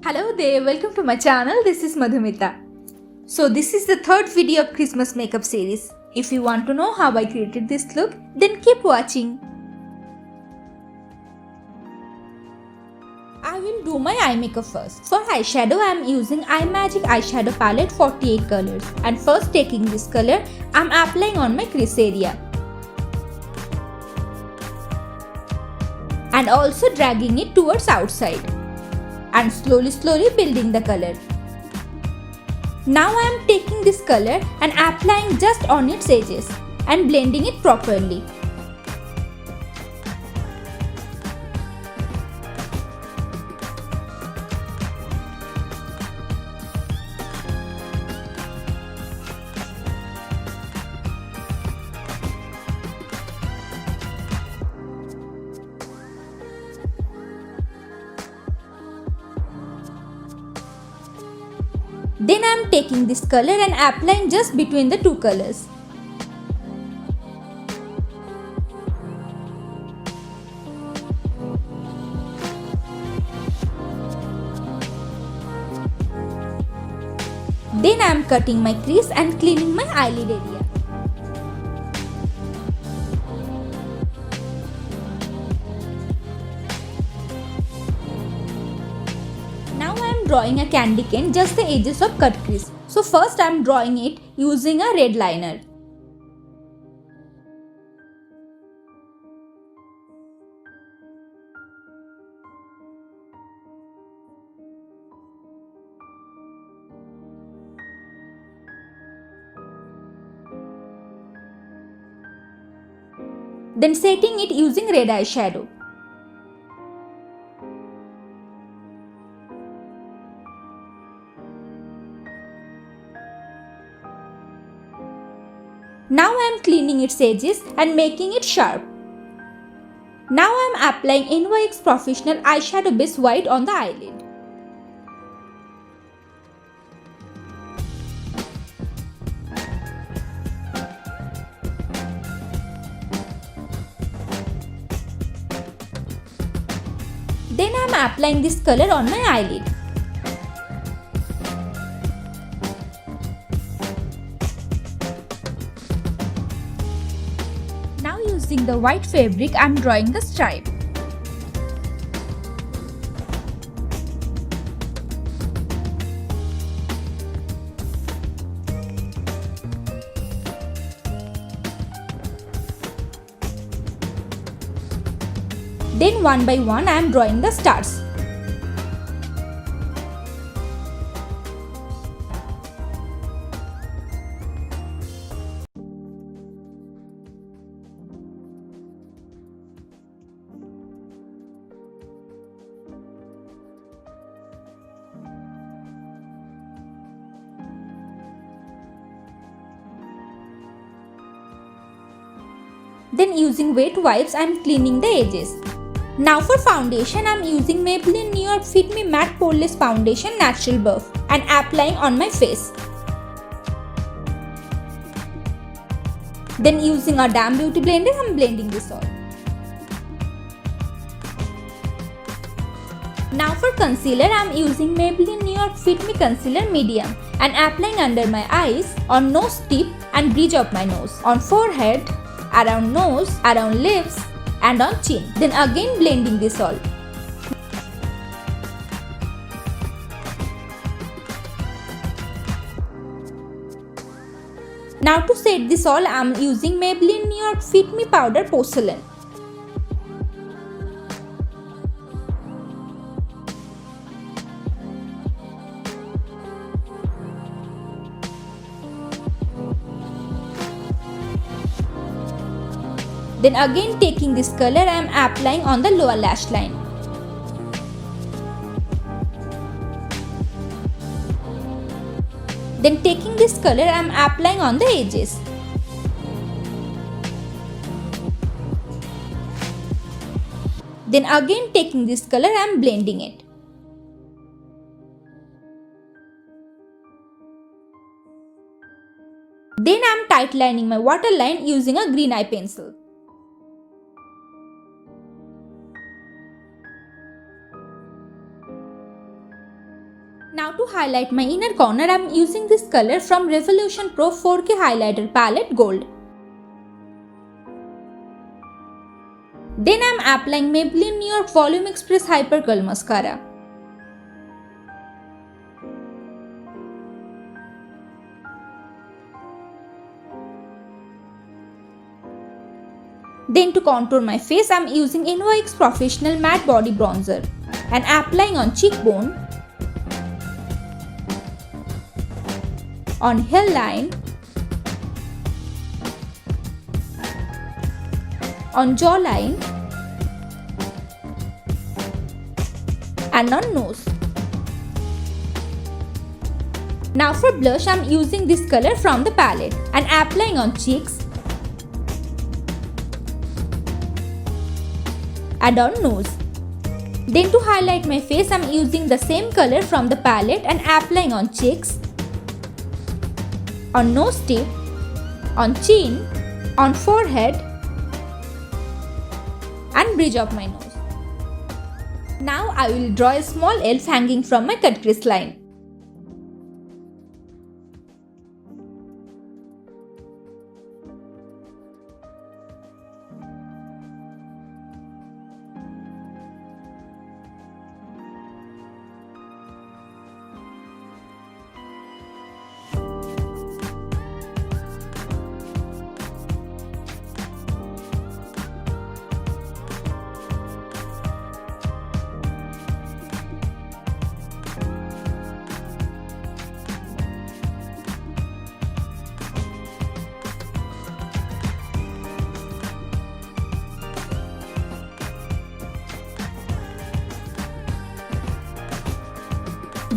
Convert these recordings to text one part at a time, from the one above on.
Hello there, welcome to my channel. This is Madhumita. So this is the third video of Christmas makeup series. If you want to know how I created this look, then keep watching. I will do my eye makeup first. For eyeshadow, I am using iMagic eyeshadow palette 48 colors. And first taking this color, I am applying on my crease area. And also dragging it towards outside. And slowly building the color. Now I am taking this color and applying just on its edges and blending it properly. Then I am taking this color and applying just between the two colors. Then I am cutting my crease and cleaning my eyelid area. Now I am drawing a candy cane just the edges of cut crease. So first I am drawing it using a red liner. Then setting it using red eyeshadow. Now I am cleaning its edges and making it sharp. Now I am applying NYX Professional Eyeshadow Base White on the eyelid. Then I am applying this color on my eyelid. Now using the white fabric, I am drawing the stripe. Then one by one I am drawing the stars. Then using wet wipes I am cleaning the edges. Now for foundation I am using Maybelline New York Fit Me Matte Poreless Foundation Natural Buff and applying on my face. Then using a damp beauty blender I am blending this all. Now for concealer I am using Maybelline New York Fit Me Concealer Medium and applying under my eyes, on nose tip and bridge of my nose, on forehead, around nose, around lips and on chin. Then again blending this all. Now to set this all I am using Maybelline New York Fit Me Powder Porcelain. Then again taking this color I am applying on the lower lash line. Then taking this color I am applying on the edges. Then again taking this color I am blending it. Then I am tight lining my waterline using a green eye pencil. Now to highlight my inner corner, I am using this color from Revolution Pro 4K Highlighter Palette Gold. Then I am applying Maybelline New York Volume Express Hyper Curl Mascara. Then to contour my face, I am using NYX Professional Matte Body Bronzer and applying on cheekbone, on hairline, on jawline and on nose. Now for blush, I am using this color from the palette and applying on cheeks and on nose. Then to highlight my face, I am using the same color from the palette and applying on cheeks, on nose tip, on chin, on forehead and bridge of my nose. Now I will draw a small elf hanging from my cut crease line.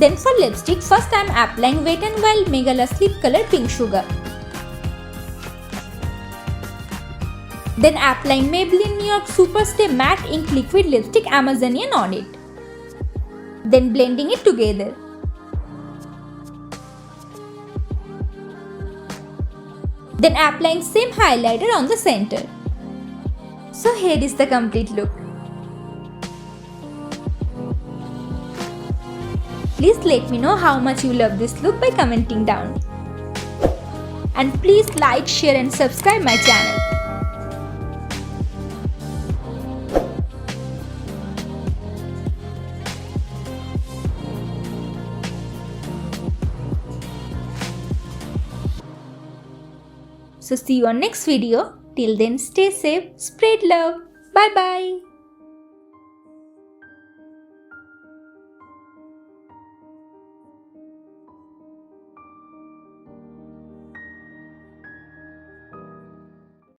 Then for lipstick, first I am applying Wet n Wild Megala Sleep Color Pink Sugar. Then applying Maybelline New York Superstay Matte Ink Liquid Lipstick Amazonian on it. Then blending it together. Then applying same highlighter on the center. So here is the complete look. Please let me know how much you love this look by commenting down. And please like, share and subscribe my channel. So see you on next video. Till then, stay safe, spread love. Bye bye.